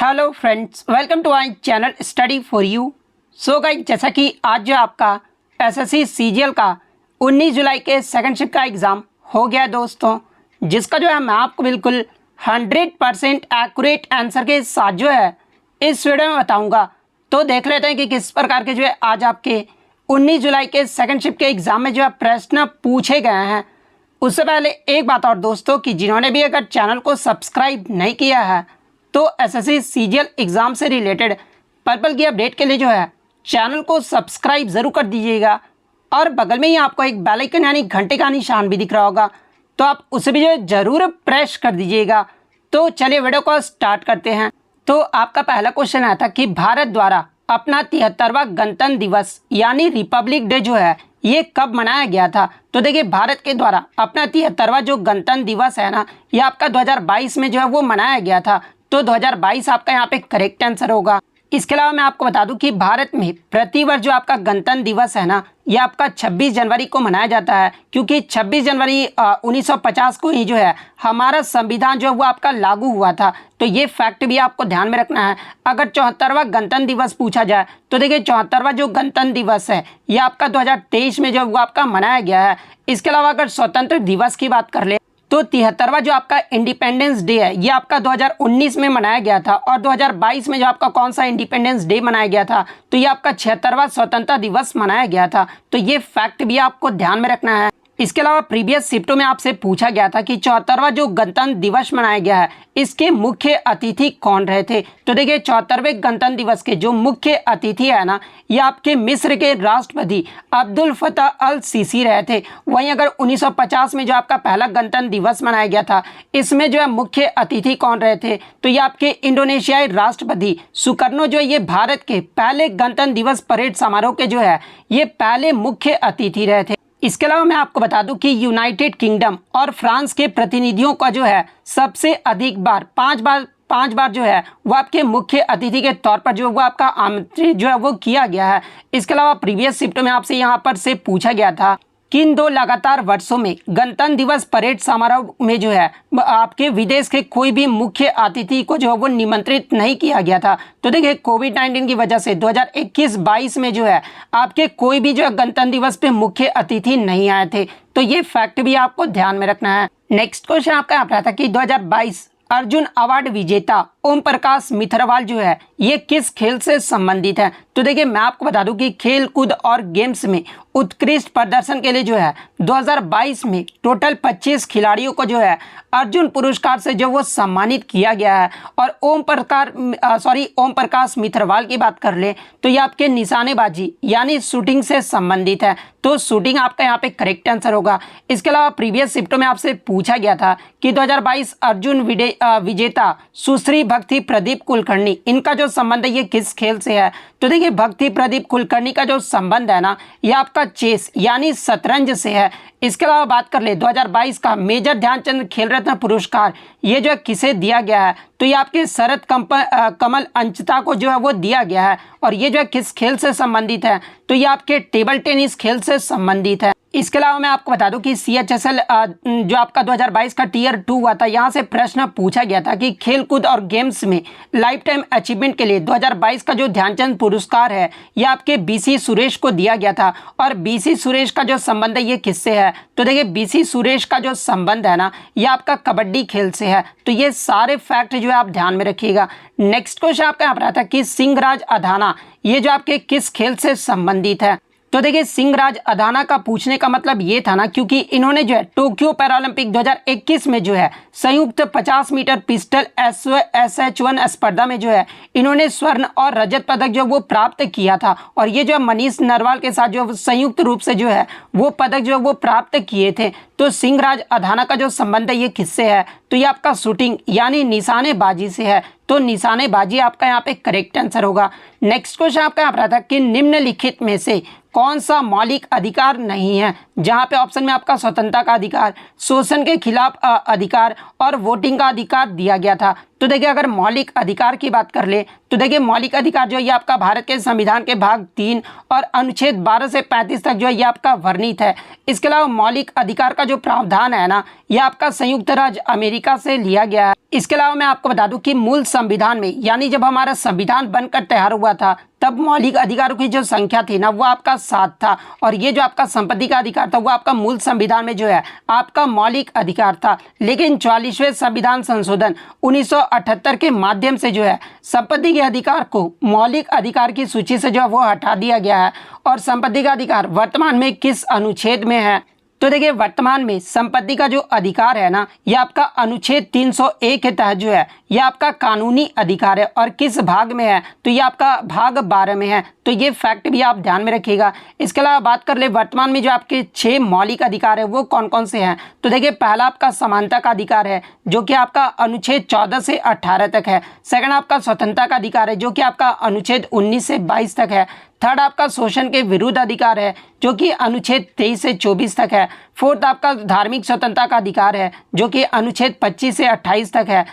Hello friends, welcome to our channel study for you. So guys, जैसा कि आज जो आपका एसएससी सीजीएल का 19 जुलाई के सेकंड शिफ्ट का एग्ज़ाम हो गया है दोस्तों, जिसका जो है मैं आपको बिल्कुल 100% एक्यूरेट आंसर के साथ जो है इस वीडियो में बताऊंगा। तो देख लेते हैं कि किस प्रकार के जो है आज आपके 19 जुलाई के सेकंड शिफ्ट के एग्ज़ाम में जो है प्रश्न पूछे गए हैं। उससे पहले एक बात और दोस्तों, कि जिन्होंने भी अगर चैनल को सब्सक्राइब नहीं किया है तो एसएससी सीजीएल एग्ज़ाम से रिलेटेड पर्पल की अपडेट के लिए जो है चैनल को सब्सक्राइब ज़रूर कर दीजिएगा। और बगल में ही आपको एक बेल आइकन यानी घंटे का निशान भी दिख रहा होगा, तो आप उसे भी जो है ज़रूर प्रेस कर दीजिएगा। तो चलिए वीडियो को स्टार्ट करते हैं। तो आपका पहला क्वेश्चन आया था कि भारत द्वारा अपना 73वां गणतंत्र दिवस यानी रिपब्लिक डे जो है ये कब मनाया गया था। तो देखिए, भारत के द्वारा अपना 73वां जो गणतंत्र दिवस है ना, ये आपका 2022 में जो है वो मनाया गया था। तो 2022 आपका यहाँ पे करेक्ट आंसर होगा। इसके अलावा मैं आपको बता दूं कि भारत में प्रतिवर्ष जो आपका गणतंत्र दिवस है ना, ये आपका 26 जनवरी को मनाया जाता है, क्योंकि 26 जनवरी 1950 को ही जो है हमारा संविधान जो है वो आपका लागू हुआ था। तो ये फैक्ट भी आपको ध्यान में रखना है। अगर 74वां गणतंत्र दिवस पूछा जाए तो देखिए, 74वां जो गणतंत्र दिवस है ये आपका 2023 में जो है वो आपका मनाया गया है। इसके अलावा अगर स्वतंत्र दिवस की बात कर ले तो 73वां जो आपका इंडिपेंडेंस डे है ये आपका 2019 में मनाया गया था। और 2022 में जो आपका कौन सा इंडिपेंडेंस डे मनाया गया था, तो ये आपका 76वां स्वतंत्रता दिवस मनाया गया था। तो ये फैक्ट भी आपको ध्यान में रखना है। इसके अलावा प्रीवियस शिफ्टों में आपसे पूछा गया था कि 74वां जो गणतंत्र दिवस मनाया गया है इसके मुख्य अतिथि कौन रहे थे। तो देखिए, 74वें गणतंत्र दिवस के जो मुख्य अतिथि है ना, ये आपके मिस्र के राष्ट्रपति अब्दुल फतह अल सीसी रहे थे। वहीं अगर 1950 में जो आपका पहला गणतंत्र दिवस मनाया गया था, इसमें जो है मुख्य अतिथि कौन रहे थे, तो ये आपके इंडोनेशियाई राष्ट्रपति सुकर्नो जो है ये भारत के पहले गणतंत्र दिवस परेड समारोह के जो है ये पहले मुख्य अतिथि रहे थे। इसके अलावा मैं आपको बता दूं कि यूनाइटेड किंगडम और फ्रांस के प्रतिनिधियों का जो है सबसे अधिक बार पांच बार जो है वो आपके मुख्य अतिथि के तौर पर जो वो आपका आमंत्रित जो है वो किया गया है। इसके अलावा प्रीवियस शिफ्ट में आपसे यहाँ पर से पूछा गया था किन 2 लगातार वर्षों में गणतंत्र दिवस परेड समारोह में जो है आपके विदेश के कोई भी मुख्य अतिथि को जो है वो निमंत्रित नहीं किया गया था। तो देखिए, कोविड-19 की वजह से 2021-22 में जो है आपके कोई भी जो है गणतंत्र दिवस पे मुख्य अतिथि नहीं आए थे। तो ये फैक्ट भी आपको ध्यान में रखना है। नेक्स्ट क्वेश्चन आपका यहाँ पर था कि 2022 अर्जुन अवार्ड विजेता ओम प्रकाश मिथरवाल जो है ये किस खेल से संबंधित है। तो देखिए, मैं आपको बता दूं कि खेल कूद और गेम्स में उत्कृष्ट प्रदर्शन के लिए जो है 2022 में टोटल 25 खिलाड़ियों को जो है अर्जुन पुरस्कार से जो वो सम्मानित किया गया है। और ओम प्रकाश मिथरवाल की बात कर ले तो ये आपके निशानेबाजी यानी शूटिंग से संबंधित है। तो शूटिंग आपका यहाँ पे करेक्ट आंसर होगा। इसके अलावा प्रीवियस शिफ्टों में आपसे पूछा गया था कि 2022 अर्जुन विजेता सुश्री भक्ति प्रदीप कुलकर्णी, इनका जो संबंध है ये किस खेल से है। तो देखिए, भक्ति प्रदीप कुलकर्णी का जो संबंध है ना, ये आपका चेस यानी शतरंज से है। इसके अलावा बात कर ले 2022 का मेजर ध्यानचंद खेल रत्न पुरस्कार ये जो है किसे दिया गया है, तो ये आपके शरद कमल अंचता को जो है वो दिया गया है। और ये जो है किस खेल से संबंधित है, तो ये आपके टेबल टेनिस खेल से संबंधित है। इसके अलावा मैं आपको बता दूं कि CHSL जो आपका 2022 का Tier 2 हुआ था, यहाँ से प्रश्न पूछा गया था कि खेलकूद और गेम्स में लाइफ टाइम अचीवमेंट के लिए 2022 का जो ध्यानचंद पुरस्कार है ये आपके BC सुरेश को दिया गया था। और BC सुरेश का जो संबंध है ये किससे है, तो देखिए, BC सुरेश का जो संबंध है ना ये आपका कबड्डी खेल से है। तो ये सारे फैक्ट जो है आप ध्यान में रखिएगा। नेक्स्ट क्वेश्चन आपका यहाँ पर आता है कि सिंहराज अधाना ये जो आपके किस खेल से संबंधित है। तो देखिए, सिंहराज अधाना का पूछने का मतलब ये था ना, क्योंकि इन्होंने जो है टोक्यो पैरालंपिक 2021 में जो है संयुक्त 50 मीटर पिस्टल SH1 स्पर्धा में जो है इन्होंने स्वर्ण और रजत पदक जो वो प्राप्त किया था। और ये जो है मनीष नरवाल के साथ जो संयुक्त रूप से जो है वो पदक जो है वो प्राप्त किए थे। तो सिंहराज अधाना का जो संबंध है ये किससे है, तो ये आपका शूटिंग यानी निशानेबाजी से है। तो निशानेबाजी आपका यहाँ पे करेक्ट आंसर होगा। नेक्स्ट क्वेश्चन आपका यहाँ पर आता है कि निम्नलिखित में से कौन सा मौलिक अधिकार नहीं है, जहाँ पे ऑप्शन में आपका स्वतंत्रता का अधिकार, शोषण के खिलाफ अधिकार और वोटिंग का अधिकार दिया गया था। तो देखिए, अगर मौलिक अधिकार की बात कर ले तो देखिए, मौलिक अधिकार जो है ये आपका भारत के संविधान के भाग 3 और अनुच्छेद 12 से 35 तक जो है ये आपका वर्णित है। इसके अलावा मौलिक अधिकार का जो प्रावधान है ना, ये आपका संयुक्त राज्य अमेरिका से लिया गया है। इसके अलावा मैं आपको बता दूं कि मूल संविधान में, यानी जब हमारा संविधान बनकर तैयार हुआ था, तब मौलिक अधिकारों की जो संख्या थी ना वो आपका 7 था, और ये जो आपका संपत्ति का अधिकार था वो आपका मूल संविधान में जो है आपका मौलिक अधिकार था। लेकिन 44वें संविधान संशोधन 1978 के माध्यम से जो है संपत्ति के अधिकार को मौलिक अधिकार की सूची से जो है वो हटा दिया गया है। और संपत्ति का अधिकार वर्तमान में किस अनुच्छेद में है? तो देखिए, वर्तमान में संपत्ति का जो अधिकार है ना, ये आपका अनुच्छेद 301 के तहत जो है ये आपका कानूनी अधिकार है। और किस भाग में है? तो ये आपका भाग 12 में है। तो ये फैक्ट भी आप ध्यान में रखिएगा। इसके अलावा बात कर ले वर्तमान में जो आपके 6 मौलिक अधिकार है वो कौन कौन से हैं? तो देखिए, पहला आपका समानता का अधिकार है जो कि आपका अनुच्छेद 14 से 18 तक है। सेकंड आपका स्वतंत्रता का अधिकार है जो कि आपका अनुच्छेद 19 से 22 तक है। थर्ड आपका शोषण के विरुद्ध अधिकार है जो कि अनुच्छेद 23 से 24 तक है। फोर्थ आपका धार्मिक स्वतंत्रता का अधिकार है जो कि अनुच्छेद 25 से 28 तक है।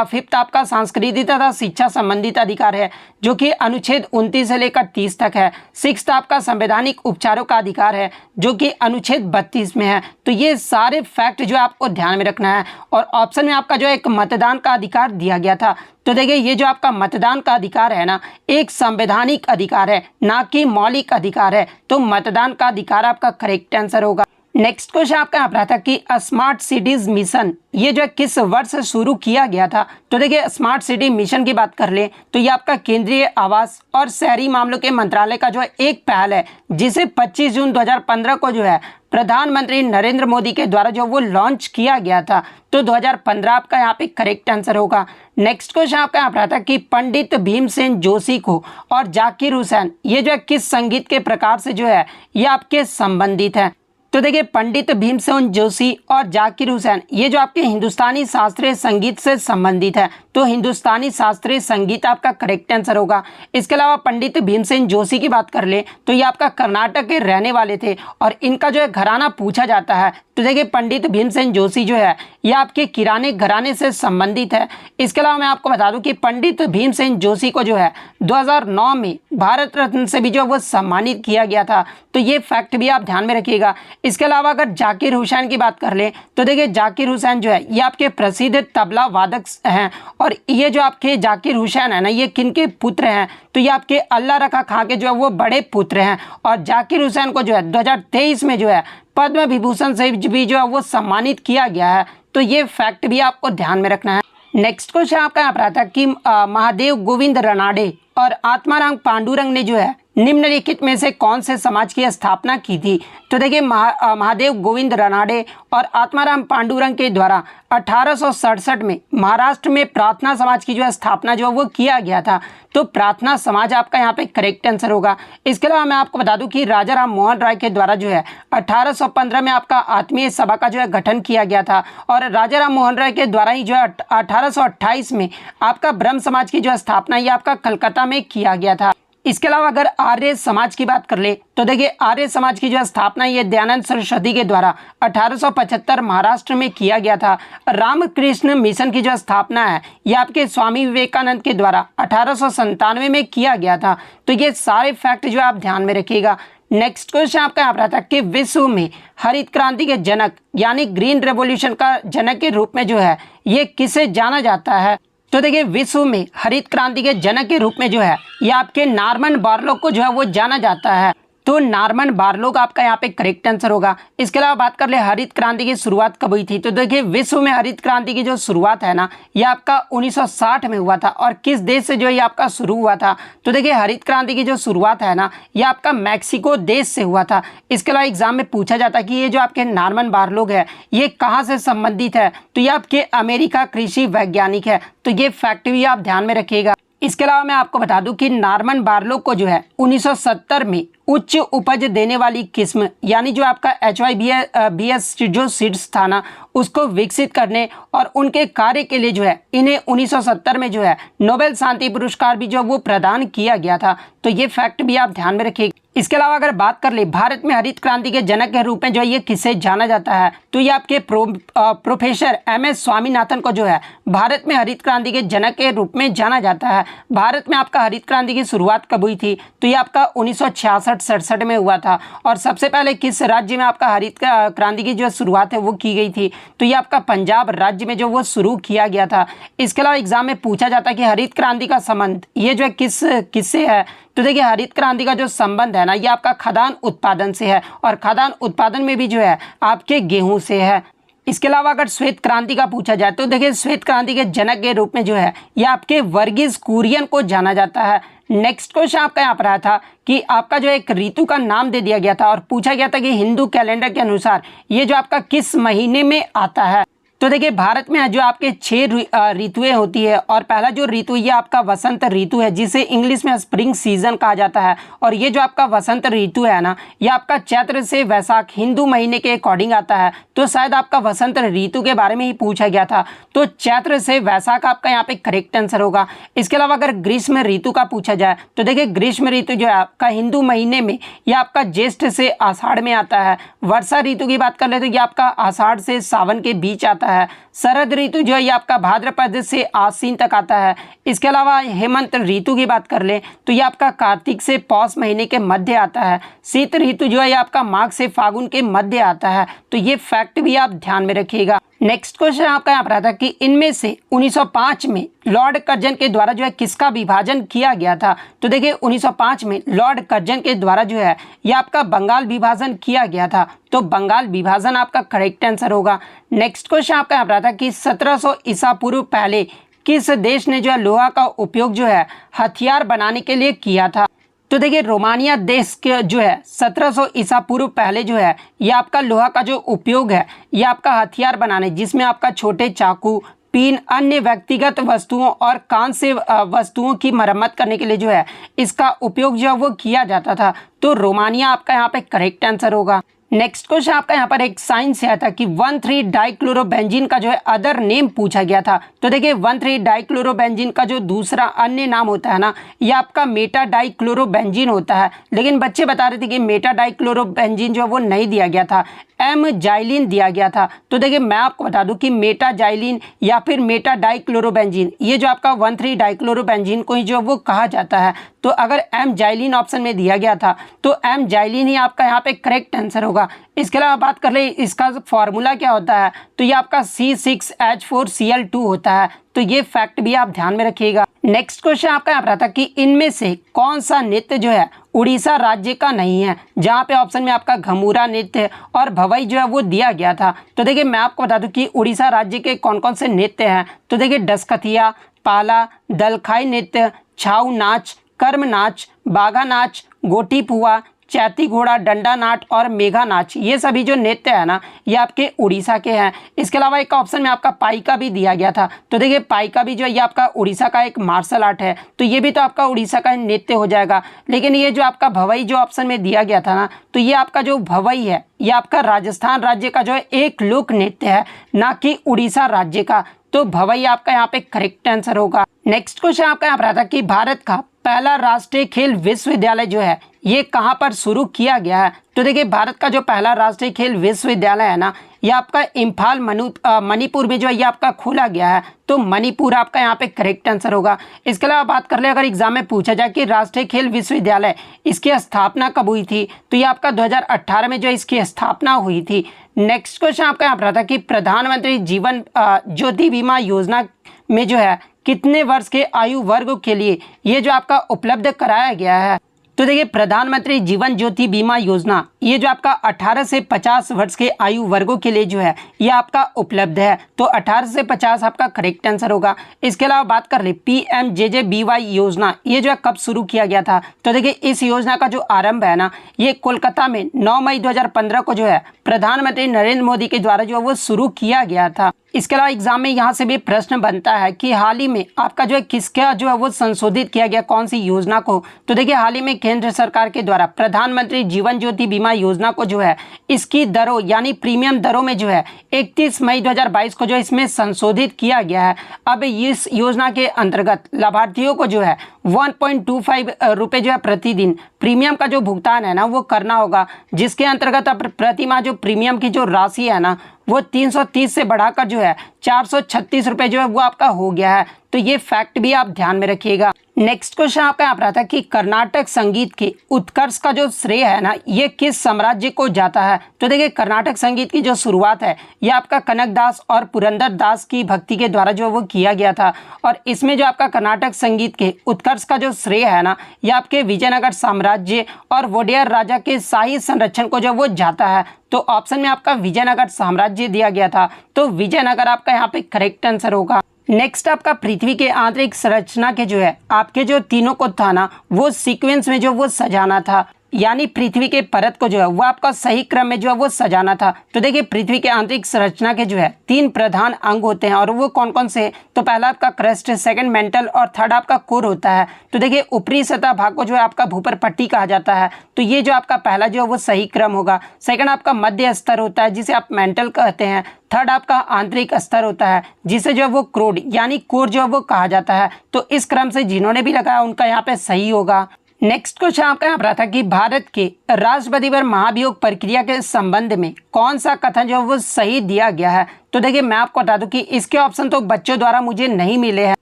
फिफ्थ आपका सांस्कृतिक तथा शिक्षा संबंधित अधिकार है जो कि अनुच्छेद 29 से लेकर 30 तक है। सिक्स्थ आपका संवैधानिक उपचारों का अधिकार है जो कि अनुच्छेद 32 में है। तो ये सारे फैक्ट जो आपको ध्यान में रखना है। और ऑप्शन में आपका जो एक मतदान का अधिकार दिया गया था। तो देखिए, ये जो आपका मतदान का अधिकार है ना, एक संवैधानिक अधिकार है, ना कि मौलिक अधिकार है। तो मतदान का अधिकार आपका करेक्ट आंसर होगा। नेक्स्ट क्वेश्चन आपका यहाँ पर आता है कि स्मार्ट सिटीज मिशन ये जो है किस वर्ष शुरू किया गया था? तो देखिए, स्मार्ट सिटी मिशन की बात कर ले तो ये आपका केंद्रीय आवास और शहरी मामलों के मंत्रालय का जो है एक पहल है जिसे 25 जून 2015 को जो है प्रधानमंत्री नरेंद्र मोदी के द्वारा जो वो लॉन्च किया गया था। तो 2015 आपका यहाँ पे करेक्ट आंसर होगा। नेक्स्ट क्वेश्चन आपका यहाँ पर आता है कि पंडित भीमसेन जोशी को और जाकिर हुसैन ये जो है किस संगीत के प्रकार से जो है ये आपके संबंधित है? तो देखिए, पंडित भीमसेन जोशी और जाकिर हुसैन ये जो आपके हिंदुस्तानी शास्त्रीय संगीत से संबंधित है। तो हिंदुस्तानी शास्त्रीय संगीत आपका करेक्ट आंसर होगा। इसके अलावा पंडित भीमसेन जोशी की बात कर ले तो ये आपका कर्नाटक के रहने वाले थे और इनका जो है घराना पूछा जाता है। तो देखिए, पंडित भीमसेन जोशी जो है ये आपके किराने घराने से संबंधित है। इसके अलावा मैं आपको बता दूं कि पंडित भीमसेन जोशी को जो है 2009 में भारत रत्न से भी जो वो सम्मानित किया गया था। तो ये फैक्ट भी आप ध्यान में रखिएगा। इसके अलावा अगर जाकिर हुसैन की बात कर लें तो देखिए, जाकिर हुसैन जो है ये आपके प्रसिद्ध तबला वादक हैं। और ये जो आपके जाकिर हुसैन है ना, ये किनके पुत्र हैं? तो ये आपके अल्लाह रखा खां के जो है वो बड़े पुत्र हैं। और जाकिर हुसैन को जो है 2023 में जो है पद्म विभूषण से भी जो है वो सम्मानित किया गया है। तो ये फैक्ट भी आपको ध्यान में रखना है। नेक्स्ट क्वेश्चन आपका यहाँ पर आता है कि महादेव गोविंद रनाडे और आत्माराम पांडुरंग ने जो है निम्नलिखित में से कौन से समाज की स्थापना की थी? तो देखिए, महादेव गोविंद रनाडे और आत्माराम पांडुरंग के द्वारा 1867 में महाराष्ट्र में प्रार्थना समाज की जो है स्थापना जो वो किया गया था। तो प्रार्थना समाज आपका यहाँ पे करेक्ट आंसर होगा। इसके अलावा मैं आपको बता दूं कि राजा राम मोहन राय के द्वारा जो है 1815 में आपका आत्मीय सभा का जो है गठन किया गया था। और राजा राम मोहन राय के द्वारा ही जो है 1828 में आपका ब्रह्म समाज की जो है स्थापना ये आपका कलकत्ता में किया गया था। इसके अलावा अगर आर्य समाज की बात कर ले तो देखिए, आर्य समाज की जो स्थापना ये दयानंद सरस्वती के द्वारा 1875 महाराष्ट्र में किया गया था। रामकृष्ण मिशन की जो स्थापना है ये आपके स्वामी विवेकानंद के द्वारा 1897 में किया गया था। तो ये सारे फैक्ट जो आप ध्यान में रखिएगा। नेक्स्ट क्वेश्चन आपका यहाँ पर आता है कि विश्व में हरित क्रांति के जनक यानी ग्रीन रेवोल्यूशन का जनक के रूप में जो है ये किसे जाना जाता है? तो देखिए, विश्व में हरित क्रांति के जनक के रूप में जो है ये आपके नॉर्मन बोरलॉग को जो है वो जाना जाता है। तो नॉर्मन बोरलॉग आपका यहाँ पे करेक्ट आंसर होगा। इसके अलावा बात कर ले हरित क्रांति की शुरुआत कब हुई थी? तो देखिए, विश्व में हरित क्रांति की जो शुरुआत है ना ये आपका 1960 में हुआ था। और किस देश से जो ये आपका शुरू हुआ था? तो देखिए, हरित क्रांति की जो शुरुआत है ना ये आपका मैक्सिको देश से हुआ था। इसके अलावा एग्जाम में पूछा जाता है कि ये जो आपके नॉर्मन बोरलॉग है ये कहाँ से संबंधित है? तो ये आपके अमेरिका कृषि वैज्ञानिक है। तो ये फैक्ट भी आप ध्यान में रखिएगा। इसके अलावा मैं आपको बता दूं कि नॉर्मन बोरलॉग को जो है 1970 में उच्च उपज देने वाली किस्म यानी जो आपका HYBS जो सीड्स था ना उसको विकसित करने और उनके कार्य के लिए जो है इन्हें 1970 में जो है नोबेल शांति पुरस्कार भी जो वो प्रदान किया गया था। तो ये फैक्ट भी आप ध्यान में रखिएगा। इसके अलावा अगर बात कर ले भारत में हरित क्रांति के जनक के रूप में जो है ये किसे जाना जाता है? तो ये आपके प्रोफेसर MS स्वामीनाथन को जो है भारत में हरित क्रांति के जनक के रूप में जाना जाता है। भारत में आपका हरित क्रांति की शुरुआत कब हुई थी? तो ये आपका 1966 67 में हुआ था। और सबसे पहले किस राज्य में आपका हरित क्रांति की जो शुरुआत है वो की गई थी, तो ये आपका पंजाब राज्य में जो वो शुरू किया गया था। इसके अलावा एग्जाम में पूछा जाता है कि हरित क्रांति का संबंध ये जो है किससे है, तो देखिए हरित क्रांति का जो संबंध है ना ये आपका खाद्यान्न उत्पादन से है, और खाद्यान्न उत्पादन में भी जो है आपके गेहूं से है। इसके अलावा अगर श्वेत क्रांति का पूछा जाए तो देखिए श्वेत क्रांति के जनक के रूप में जो है ये आपके वर्गीज कुरियन को जाना जाता है। नेक्स्ट क्वेश्चन आपका यहाँ पर आया था कि आपका जो एक ऋतु का नाम दे दिया गया था और पूछा गया था कि हिंदू कैलेंडर के अनुसार ये जो आपका किस महीने में आता है। तो देखिए भारत में जो आपके 6 ऋतुएं होती है, और पहला जो ऋतु ये आपका वसंत ऋतु है जिसे इंग्लिश में स्प्रिंग सीजन कहा जाता है। और ये जो आपका वसंत ऋतु है ना ये आपका चैत्र से वैशाख हिंदू महीने के अकॉर्डिंग आता है। तो शायद आपका वसंत ऋतु के बारे में ही पूछा गया था, तो चैत्र से वैशाख आपका यहाँ पे करेक्ट आंसर होगा। इसके अलावा अगर ग्रीष्म ऋतु का पूछा जाए तो देखिए ग्रीष्म ऋतु जो है आपका हिंदू महीने में ये आपका ज्येष्ठ से आषाढ़ में आता है। वर्षा ऋतु की बात कर ले तो ये आपका आषाढ़ से सावन के बीच आता है। शरद ऋतु जो है ये आपका भाद्रपद से आश्विन तक आता है। इसके अलावा हेमंत ऋतु की बात कर ले तो ये आपका कार्तिक से पौष महीने के मध्य आता है। शीत ऋतु जो है ये आपका माघ से फागुन के मध्य आता है। तो ये फैक्ट भी आप ध्यान में रखिएगा। नेक्स्ट क्वेश्चन आपका यहाँ पर आता है कि इनमें से 1905 में लॉर्ड कर्जन के द्वारा जो है किसका विभाजन किया गया था। तो देखिए 1905 में लॉर्ड कर्जन के द्वारा जो है ये आपका बंगाल विभाजन किया गया था। तो बंगाल विभाजन आपका करेक्ट आंसर होगा। नेक्स्ट क्वेश्चन आपका यहाँ पर आता है कि 1700 ईसा पूर्व पहले किस देश ने जो है लोहा का उपयोग जो है हथियार बनाने के लिए किया था। तो देखिए रोमानिया देश के जो है 1700 ईसा पूर्व पहले जो है ये आपका लोहा का जो उपयोग है ये आपका हथियार बनाने, जिसमें आपका छोटे चाकू, पिन, अन्य व्यक्तिगत वस्तुओं और कांस्य वस्तुओं की मरम्मत करने के लिए जो है इसका उपयोग जो है वो किया जाता था। तो रोमानिया आपका यहाँ पे करेक्ट आंसर होगा। नेक्स्ट क्वेश्चन आपका यहाँ पर एक साइंस से आया था कि 1,3 डाइक्लोरोबेंजीन का जो है अदर नेम पूछा गया था। तो देखिए 1,3 डाइक्लोरोबेंजीन का जो दूसरा अन्य नाम होता है ना ये आपका मेटा डाइक्लोरोबेंजीन होता है। लेकिन बच्चे बता रहे थे कि मेटा डाइक्लोरोबेंजीन जो है वो नहीं दिया गया था, एम जाइलिन दिया गया था। तो देखिए मैं आपको बता दूं कि मेटा जाइलिन या फिर मेटा डाइक्लोरोबेंजीन ये जो आपका 1,3 डाइक्लोरोबेंजीन को ही जो वो कहा जाता है। तो अगर एम जाइलिन ऑप्शन में दिया गया था तो एम जाइलिन ही आपका यहाँ पे करेक्ट आंसर होगा। इसके अलावा बात कर ले इसका फॉर्मूला क्या होता है, तो ये आपका C6H4Cl2 होता है। तो ये फैक्ट भी आप ध्यान में रखिएगा। नेक्स्ट क्वेश्चन आपका यहाँ पर आता है कि इनमें से कौन सा नृत्य जो है उड़ीसा राज्य का नहीं है, जहाँ पे ऑप्शन में आपका घमूरा नृत्य और भवई जो है वो दिया गया था। तो देखिए मैं आपको बता दूं कि उड़ीसा राज्य के कौन कौन से नृत्य हैं। तो देखिए डसकथिया, पाला, दलखाई नृत्य, छाऊ नाच, कर्म नाच, बाघा नाच, गोटी पुआ, चैती घोड़ा, डंडा नाट और मेघा नाच, ये सभी जो नृत्य है ना ये आपके उड़ीसा के हैं। इसके अलावा एक ऑप्शन में आपका पाइका भी दिया गया था। तो देखिए पाइका भी जो है ये आपका उड़ीसा का एक मार्शल आर्ट है, तो ये भी तो आपका उड़ीसा का नृत्य हो जाएगा। लेकिन ये जो आपका भवई जो ऑप्शन में दिया गया था ना, तो ये आपका जो भवई है ये आपका राजस्थान राज्य का जो है एक लोक नृत्य है, ना कि उड़ीसा राज्य का। तो भवई आपका यहाँ पे करेक्ट आंसर होगा। नेक्स्ट क्वेश्चन आपका यहाँ पर आता है कि भारत का पहला राष्ट्रीय खेल विश्वविद्यालय जो है ये कहाँ पर शुरू किया गया है। तो देखिए भारत का जो पहला राष्ट्रीय खेल विश्वविद्यालय है ना ये आपका इम्फाल मणिपुर में जो है ये आपका खोला गया है। तो मणिपुर आपका यहाँ पे करेक्ट आंसर होगा। इसके अलावा बात कर ले अगर एग्जाम में पूछा जाए कि राष्ट्रीय खेल विश्वविद्यालय इसकी स्थापना कब हुई थी, तो ये आपका 2018 में जो इसकी स्थापना हुई थी। नेक्स्ट क्वेश्चन आपका यहाँ पर था कि प्रधानमंत्री जीवन ज्योति बीमा योजना में जो है कितने वर्ष के आयु वर्ग के लिए ये जो आपका उपलब्ध कराया गया है। तो देखिए प्रधानमंत्री जीवन ज्योति बीमा योजना ये जो आपका 18 से 50 वर्ष के आयु वर्गों के लिए जो है ये आपका उपलब्ध है। तो 18 से 50 आपका करेक्ट आंसर होगा। इसके अलावा बात कर ले PMJJBY योजना ये जो है कब शुरू किया गया था। तो देखिए इस योजना का जो आरंभ है ना ये कोलकाता में 9 मई 2015 को जो है प्रधानमंत्री नरेंद्र मोदी के द्वारा जो है वो शुरू किया गया था। इसके अलावा एग्जाम में यहाँ से भी प्रश्न बनता है कि हाल ही में आपका जो है किसका जो है वो संशोधित किया गया, कौन सी योजना को। तो देखिए हाल ही में केंद्र सरकार के द्वारा प्रधानमंत्री जीवन ज्योति बीमा योजना को जो है इसकी दरों यानी प्रीमियम दरों में जो है 31 मई 2022 को जो इसमें संशोधित किया गया है। अब इस योजना के अंतर्गत लाभार्थियों को जो है 1.25 रुपये जो है प्रतिदिन प्रीमियम का जो भुगतान है ना वो करना होगा, जिसके अंतर्गत अब प्रति माह जो प्रीमियम की जो राशि है ना वो 330 से बढ़ाकर जो है 436 रुपये जो है वो आपका हो गया है। तो ये फैक्ट भी आप ध्यान में रखिएगा। नेक्स्ट क्वेश्चन आपका यहाँ पर आता है कि कर्नाटक संगीत के उत्कर्ष का जो श्रेय है ना, ये किस साम्राज्य को जाता है। तो देखिए कर्नाटक संगीत की जो शुरुआत है ये आपका कनक दास और पुरंदर दास की भक्ति के द्वारा जो वो किया गया था, और इसमें जो आपका कर्नाटक संगीत के उत्कर्ष का जो श्रेय है ना, ये आपके विजयनगर साम्राज्य और वोडेयर राजा के शाही संरक्षण को जो वो जाता है। तो ऑप्शन में आपका विजयनगर साम्राज्य दिया गया था, तो विजयनगर आपका यहाँ पे करेक्ट आंसर होगा। नेक्स्ट आपका पृथ्वी के आंतरिक संरचना के जो है आपके जो तीनों को था ना, वो सीक्वेंस में जो वो सजाना था, यानी पृथ्वी के परत को जो है वो आपका सही क्रम में जो है वो सजाना था। तो देखिए पृथ्वी के आंतरिक संरचना के जो है 3 प्रधान अंग होते हैं, और वो कौन कौन से, तो पहला आपका क्रस्ट, सेकंड मेंटल और थर्ड आपका कोर होता है। तो देखिए ऊपरी सतह भाग को जो है आपका भूपर पट्टी कहा जाता है, तो ये जो आपका पहला जो है वो सही क्रम होगा। सेकंड आपका मध्य स्तर होता है जिसे आप मेंटल कहते हैं। थर्ड आपका आंतरिक स्तर होता है जिसे जो है वो क्रोड यानी कोर जो है वो कहा जाता है। तो इस क्रम से जिन्होंने भी लगाया उनका यहाँ पे सही होगा। नेक्स्ट क्वेश्चन आपका यहाँ पर आता है कि भारत के राष्ट्रपति पर महाभियोग प्रक्रिया के संबंध में कौन सा कथन जो है वो सही दिया गया है। तो देखिए मैं आपको बता दूं कि इसके ऑप्शन तो बच्चों द्वारा मुझे नहीं मिले हैं।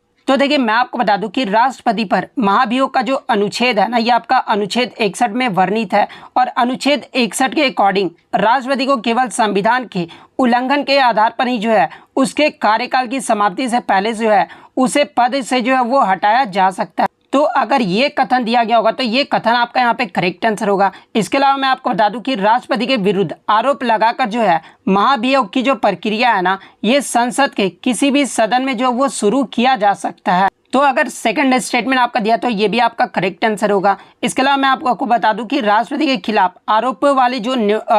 तो देखिए मैं आपको बता दूं कि राष्ट्रपति पर महाभियोग का जो अनुच्छेद है ना, ये आपका अनुच्छेद 61 में वर्णित है, और अनुच्छेद 61 के अकॉर्डिंग राष्ट्रपति को केवल संविधान के उल्लंघन के आधार पर ही जो है उसके कार्यकाल की समाप्ति से पहले जो है उसे पद से जो है वो हटाया जा सकता है। तो अगर ये कथन दिया गया होगा तो ये कथन आपका यहाँ पे करेक्ट आंसर होगा। इसके अलावा मैं आपको बता दूं कि राष्ट्रपति के विरुद्ध आरोप लगाकर जो है महाभियोग की जो प्रक्रिया है ना, ये संसद के किसी भी सदन में जो वो शुरू किया जा सकता है। तो अगर सेकंड स्टेटमेंट आपका दिया तो ये भी आपका करेक्ट आंसर होगा। इसके अलावा मैं आपको बता दूं कि राष्ट्रपति के खिलाफ आरोप वाले जो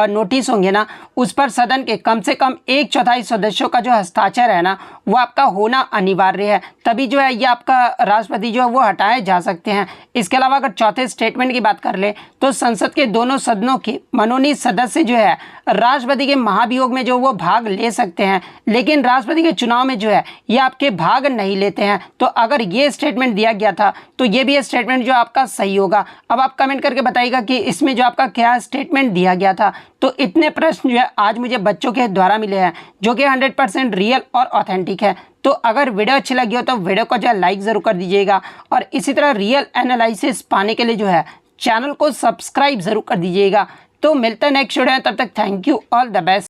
नोटिस होंगे ना, उस पर सदन के कम से कम 1/4 सदस्यों का जो हस्ताक्षर है ना, वो आपका होना अनिवार्य है, तभी जो है ये आपका राष्ट्रपति जो है वो हटाए जा सकते हैं। इसके अलावा अगर चौथे स्टेटमेंट की बात कर ले तो संसद के दोनों सदनों के मनोनीत सदस्य जो है राष्ट्रपति के महाभियोग में जो वो भाग ले सकते हैं, लेकिन राष्ट्रपति के चुनाव में जो है ये आपके भाग नहीं लेते हैं। तो अगर ये स्टेटमेंट दिया गया था तो ये भी स्टेटमेंट जो आपका सही होगा। अब आप कमेंट करके बताइएगा कि इसमें जो आपका क्या स्टेटमेंट दिया गया था। तो इतने प्रश्न जो है आज मुझे बच्चों के द्वारा मिले हैं जो कि 100% रियल और ऑथेंटिक है। तो अगर वीडियो अच्छी लगी हो तो वीडियो को जो है लाइक ज़रूर कर दीजिएगा, और इसी तरह रियल एनालिसिस पाने के लिए जो है चैनल को सब्सक्राइब ज़रूर कर दीजिएगा। तो मिलते हैं नेक्स्ट वीडियो में, तब तक thank you, all the best.